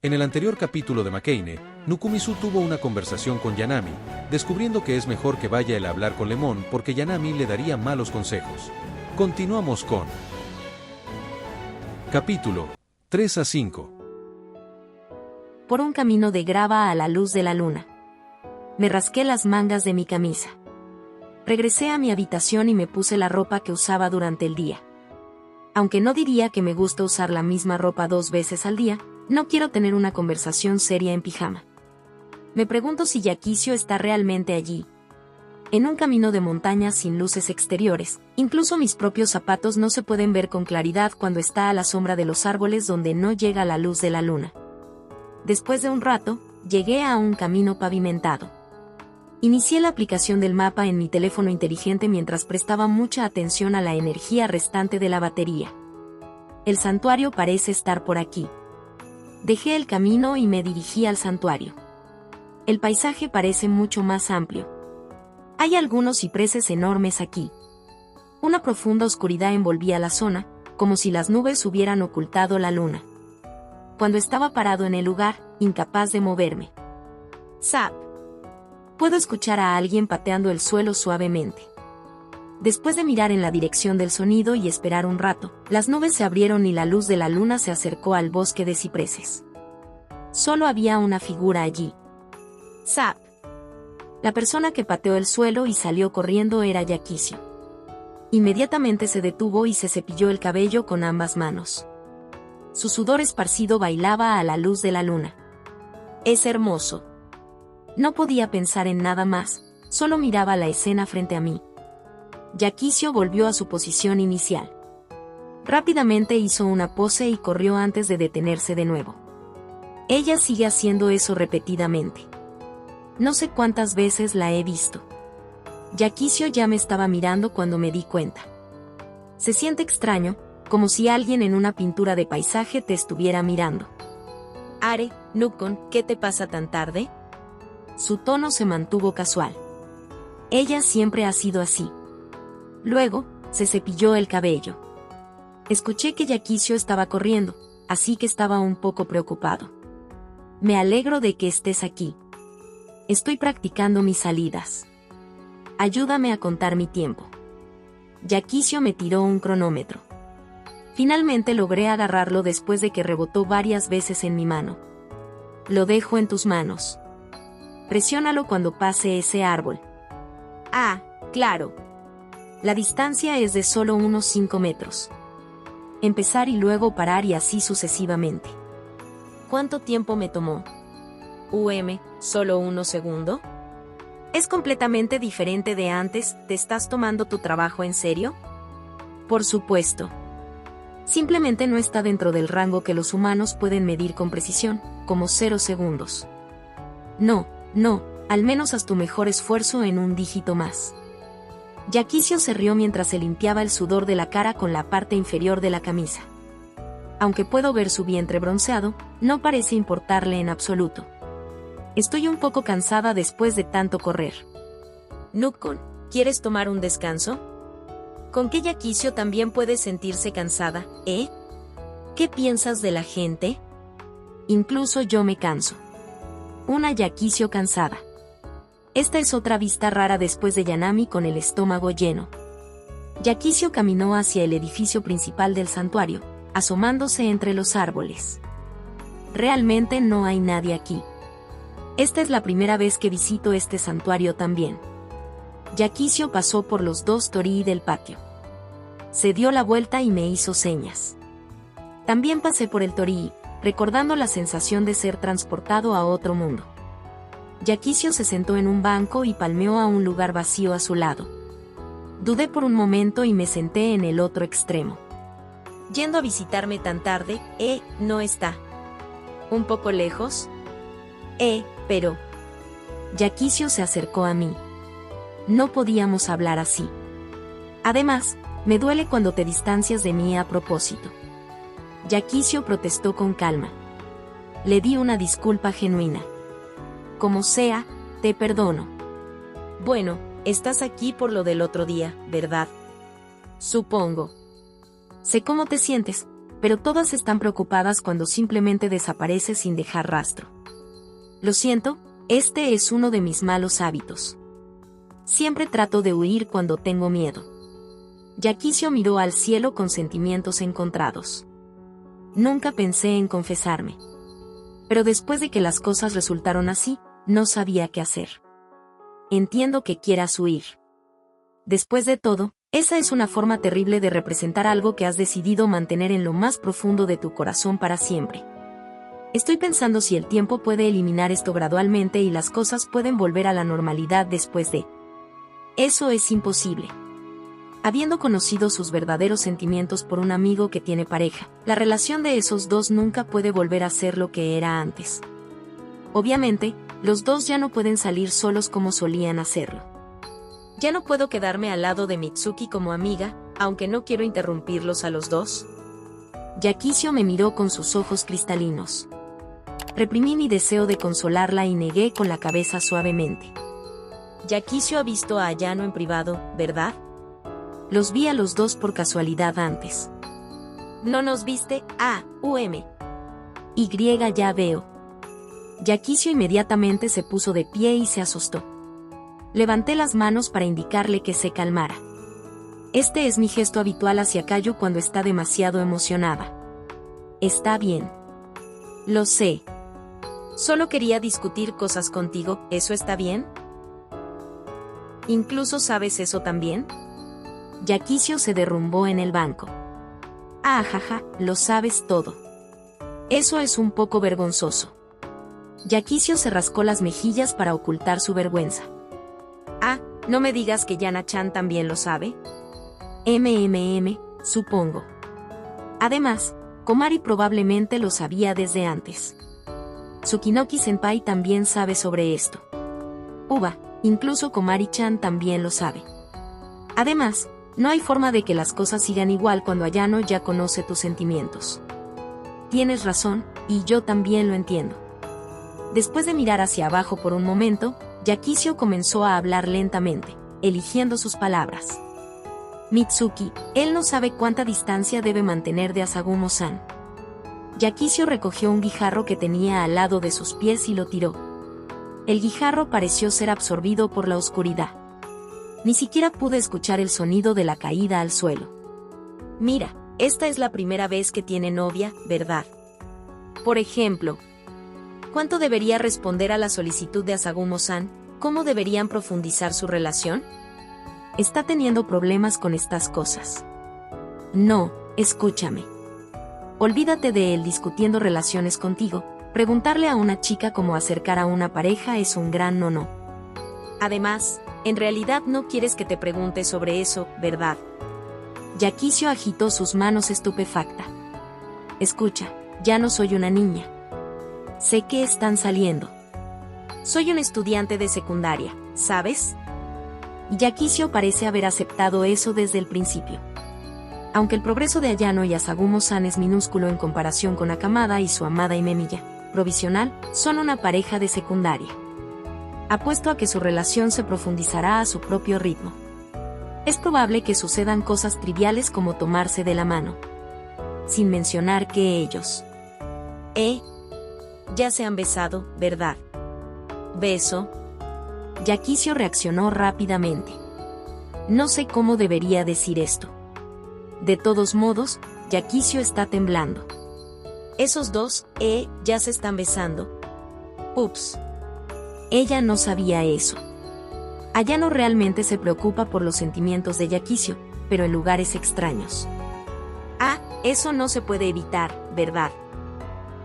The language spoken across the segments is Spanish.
En el anterior capítulo de Makeine, Nukumizu tuvo una conversación con Yanami, descubriendo que es mejor que vaya él a hablar con Lemon porque Yanami le daría malos consejos. Continuamos con capítulo 3 a 5. Por un camino de grava a la luz de la luna. Me rasqué las mangas de mi camisa. Regresé a mi habitación y me puse la ropa que usaba durante el día. Aunque no diría que me gusta usar la misma ropa 2 veces al día, no quiero tener una conversación seria en pijama. Me pregunto si Yakizo está realmente allí. En un camino de montaña sin luces exteriores, incluso mis propios zapatos no se pueden ver con claridad cuando está a la sombra de los árboles donde no llega la luz de la luna. Después de un rato, llegué a un camino pavimentado. Inicié la aplicación del mapa en mi teléfono inteligente mientras prestaba mucha atención a la energía restante de la batería. El santuario parece estar por aquí. Dejé el camino y me dirigí al santuario. El paisaje parece mucho más amplio. Hay algunos cipreses enormes aquí. Una profunda oscuridad envolvía la zona, como si las nubes hubieran ocultado la luna. Cuando estaba parado en el lugar, incapaz de moverme. ¡Zap! Puedo escuchar a alguien pateando el suelo suavemente. Después de mirar en la dirección del sonido y esperar un rato, las nubes se abrieron y la luz de la luna se acercó al bosque de cipreses. Solo había una figura allí. ¡Zap! La persona que pateó el suelo y salió corriendo era Yakizo. Inmediatamente se detuvo y se cepilló el cabello con ambas manos. Su sudor esparcido bailaba a la luz de la luna. Es hermoso. No podía pensar en nada más, solo miraba la escena frente a mí. Yakizo volvió a su posición inicial. Rápidamente hizo una pose y corrió antes de detenerse de nuevo. Ella sigue haciendo eso repetidamente. No sé cuántas veces la he visto. Yakizo ya me estaba mirando cuando me di cuenta. Se siente extraño, como si alguien en una pintura de paisaje te estuviera mirando. Are, Nukon, ¿qué te pasa tan tarde? Su tono se mantuvo casual. Ella siempre ha sido así. Luego, se cepilló el cabello. Escuché que Yakizo estaba corriendo, así que estaba un poco preocupado. Me alegro de que estés aquí. Estoy practicando mis salidas. Ayúdame a contar mi tiempo. Yakizo me tiró un cronómetro. Finalmente logré agarrarlo después de que rebotó varias veces en mi mano. Lo dejo en tus manos. Presiónalo cuando pase ese árbol. Ah, claro. La distancia es de solo unos 5 metros. Empezar y luego parar y así sucesivamente. ¿Cuánto tiempo me tomó? ¿Solo 1 segundo? ¿Es completamente diferente de antes? ¿Te estás tomando tu trabajo en serio? Por supuesto. Simplemente no está dentro del rango que los humanos pueden medir con precisión, como 0 segundos. No, al menos haz tu mejor esfuerzo en un dígito más. Yakizo se rió mientras se limpiaba el sudor de la cara con la parte inferior de la camisa. Aunque puedo ver su vientre bronceado, no parece importarle en absoluto. Estoy un poco cansada después de tanto correr. Nukon, ¿quieres tomar un descanso? ¿Con qué Yakizo también puede sentirse cansada, eh? ¿Qué piensas de la gente? Incluso yo me canso. Una Yakizo cansada. Esta es otra vista rara después de Yanami con el estómago lleno. Yakizo caminó hacia el edificio principal del santuario, asomándose entre los árboles. Realmente no hay nadie aquí. Esta es la primera vez que visito este santuario también. Yakizo pasó por los 2 torii del patio. Se dio la vuelta y me hizo señas. También pasé por el torii, recordando la sensación de ser transportado a otro mundo. Yakizo se sentó en un banco y palmeó a un lugar vacío a su lado. Dudé por un momento y me senté en el otro extremo. Yendo a visitarme tan tarde, no está. ¿Un poco lejos? Pero... Yakizo se acercó a mí. No podíamos hablar así. Además, me duele cuando te distancias de mí a propósito. Yakizo protestó con calma. Le di una disculpa genuina. Como sea, te perdono. Bueno, estás aquí por lo del otro día, ¿verdad? Supongo. Sé cómo te sientes, pero todas están preocupadas cuando simplemente desaparece sin dejar rastro. Lo siento, este es uno de mis malos hábitos. Siempre trato de huir cuando tengo miedo. Yakizo miró al cielo con sentimientos encontrados. Nunca pensé en confesarme. Pero después de que las cosas resultaron así, no sabía qué hacer. Entiendo que quieras huir. Después de todo, esa es una forma terrible de representar algo que has decidido mantener en lo más profundo de tu corazón para siempre. Estoy pensando si el tiempo puede eliminar esto gradualmente y las cosas pueden volver a la normalidad después de... Eso es imposible. Habiendo conocido sus verdaderos sentimientos por un amigo que tiene pareja, la relación de esos dos nunca puede volver a ser lo que era antes. Obviamente, los dos ya no pueden salir solos como solían hacerlo. Ya no puedo quedarme al lado de Mitsuki como amiga, aunque no quiero interrumpirlos a los dos. Yakizo me miró con sus ojos cristalinos. Reprimí mi deseo de consolarla y negué con la cabeza suavemente. Yakizo ha visto a Ayano en privado, ¿verdad? Los vi a los dos por casualidad antes. ¿No nos viste? Y ya veo. Yakizo inmediatamente se puso de pie y se asustó. Levanté las manos para indicarle que se calmara. Este es mi gesto habitual hacia Kayu cuando está demasiado emocionada. Está bien. Lo sé. Solo quería discutir cosas contigo, ¿eso está bien? ¿Incluso sabes eso también? Yakizo se derrumbó en el banco. Jaja, lo sabes todo. Eso es un poco vergonzoso. Yakizo se rascó las mejillas para ocultar su vergüenza. No me digas que Yana-chan también lo sabe. Supongo. Además, Komari probablemente lo sabía desde antes. Tsukinoki-senpai también sabe sobre esto. Incluso Komari-chan también lo sabe. Además, no hay forma de que las cosas sigan igual cuando Ayano ya conoce tus sentimientos. Tienes razón, y yo también lo entiendo. Después de mirar hacia abajo por un momento, Yakizo comenzó a hablar lentamente, eligiendo sus palabras. Mitsuki, él no sabe cuánta distancia debe mantener de Asagumo-san. Yakizo recogió un guijarro que tenía al lado de sus pies y lo tiró. El guijarro pareció ser absorbido por la oscuridad. Ni siquiera pude escuchar el sonido de la caída al suelo. Mira, esta es la primera vez que tiene novia, ¿verdad? Por ejemplo, ¿cuánto debería responder a la solicitud de Asagumo-san? ¿Cómo deberían profundizar su relación? Está teniendo problemas con estas cosas. No, escúchame. Olvídate de él discutiendo relaciones contigo. Preguntarle a una chica cómo acercar a una pareja es un gran no. Además, en realidad no quieres que te pregunte sobre eso, ¿verdad? Yakizo agitó sus manos estupefacta. Escucha, ya no soy una niña. Sé que están saliendo. Soy un estudiante de secundaria, ¿sabes? Yakizo parece haber aceptado eso desde el principio. Aunque el progreso de Ayano y Asagumo-san es minúsculo en comparación con Akamada y su amada Imemiya, provisional, son una pareja de secundaria. Apuesto a que su relación se profundizará a su propio ritmo. Es probable que sucedan cosas triviales como tomarse de la mano. Sin mencionar que ellos... ya se han besado, ¿verdad? ¿Beso? Yakizo reaccionó rápidamente. No sé cómo debería decir esto. De todos modos, Yakizo está temblando. Esos dos, ya se están besando. Ups. Ella no sabía eso. Ayano realmente se preocupa por los sentimientos de Yakizo, pero en lugares extraños. Eso no se puede evitar, ¿verdad?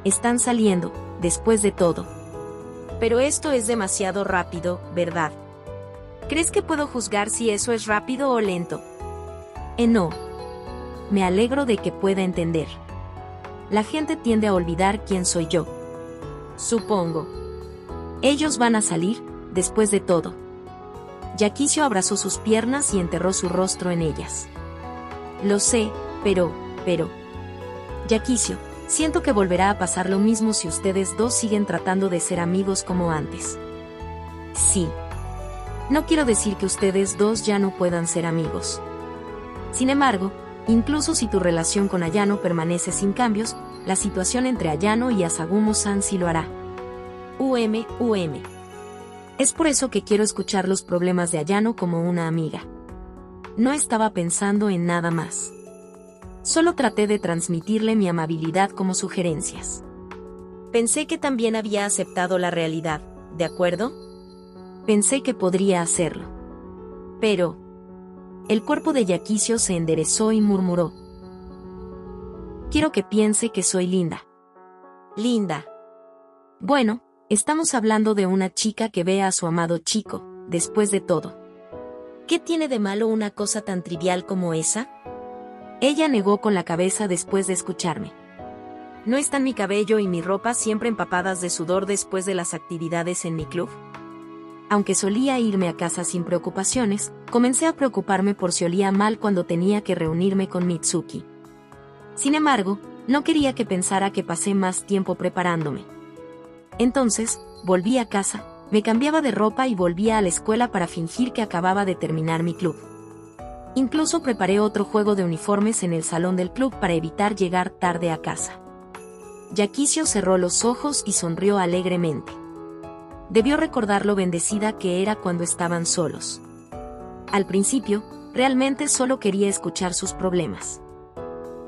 Están saliendo, después de todo. Pero esto es demasiado rápido, ¿verdad? ¿Crees que puedo juzgar si eso es rápido o lento? No. Me alegro de que pueda entender. La gente tiende a olvidar quién soy yo. Supongo. Ellos van a salir, después de todo. Yakizo abrazó sus piernas y enterró su rostro en ellas. Lo sé, pero... Yakizo, siento que volverá a pasar lo mismo si ustedes dos siguen tratando de ser amigos como antes. Sí. No quiero decir que ustedes dos ya no puedan ser amigos. Sin embargo, Incluso si tu relación con Ayano permanece sin cambios, la situación entre Ayano y Asagumo-san sí lo hará. Es por eso que quiero escuchar los problemas de Ayano como una amiga. No estaba pensando en nada más. Solo traté de transmitirle mi amabilidad como sugerencias. Pensé que también había aceptado la realidad, ¿de acuerdo? Pensé que podría hacerlo. Pero el cuerpo de Yakizo se enderezó y murmuró: quiero que piense que soy linda. ¿Linda? Bueno, estamos hablando de una chica que ve a su amado chico, después de todo. ¿Qué tiene de malo una cosa tan trivial como esa? Ella negó con la cabeza después de escucharme. ¿No están mi cabello y mi ropa siempre empapadas de sudor después de las actividades en mi club? Aunque solía irme a casa sin preocupaciones, comencé a preocuparme por si olía mal cuando tenía que reunirme con Mitsuki. Sin embargo, no quería que pensara que pasé más tiempo preparándome. Entonces, volví a casa, me cambiaba de ropa y volvía a la escuela para fingir que acababa de terminar mi club. Incluso preparé otro juego de uniformes en el salón del club para evitar llegar tarde a casa. Yakizo cerró los ojos y sonrió alegremente. Debió recordar lo bendecida que era cuando estaban solos. Al principio, realmente solo quería escuchar sus problemas.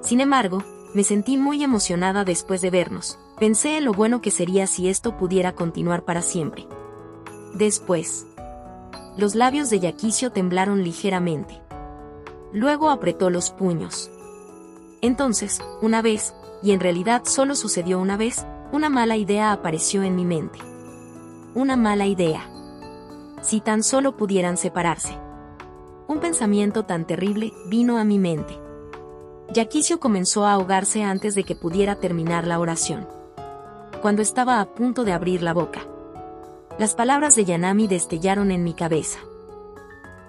Sin embargo, me sentí muy emocionada después de vernos. Pensé en lo bueno que sería si esto pudiera continuar para siempre. Después, los labios de Yakizo temblaron ligeramente. Luego apretó los puños. Entonces, una vez, y en realidad solo sucedió una vez, una mala idea apareció en mi mente. Una mala idea. Si tan solo pudieran separarse. Un pensamiento tan terrible vino a mi mente. Yakizo comenzó a ahogarse antes de que pudiera terminar la oración. Cuando estaba a punto de abrir la boca, las palabras de Yanami destellaron en mi cabeza.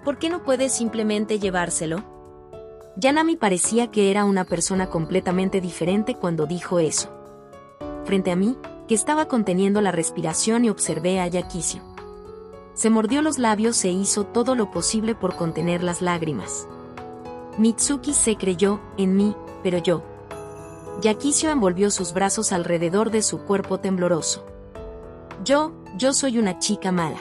¿Por qué no puedes simplemente llevárselo? Yanami parecía que era una persona completamente diferente cuando dijo eso. Frente a mí, que estaba conteniendo la respiración, y observé a Yakizo. Se mordió los labios e hizo todo lo posible por contener las lágrimas. Mitsuki se creyó en mí, pero yo. Yakizo envolvió sus brazos alrededor de su cuerpo tembloroso. Yo soy una chica mala.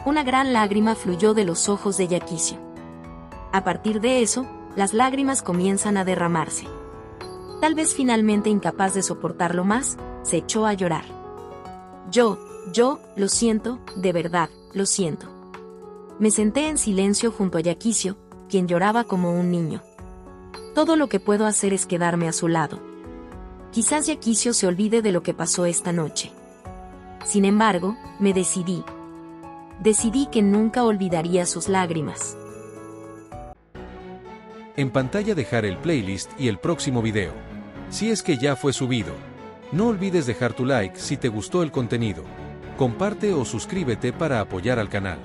Una gran lágrima fluyó de los ojos de Yakizo. A partir de eso, las lágrimas comienzan a derramarse. Tal vez finalmente incapaz de soportarlo más, se echó a llorar. Yo, lo siento, de verdad, lo siento. Me senté en silencio junto a Yakizo, quien lloraba como un niño. Todo lo que puedo hacer es quedarme a su lado. Quizás Yakizo se olvide de lo que pasó esta noche. Sin embargo, me decidí. Decidí que nunca olvidaría sus lágrimas. En pantalla dejar el playlist y el próximo video. Si es que ya fue subido. No olvides dejar tu like si te gustó el contenido. Comparte o suscríbete para apoyar al canal.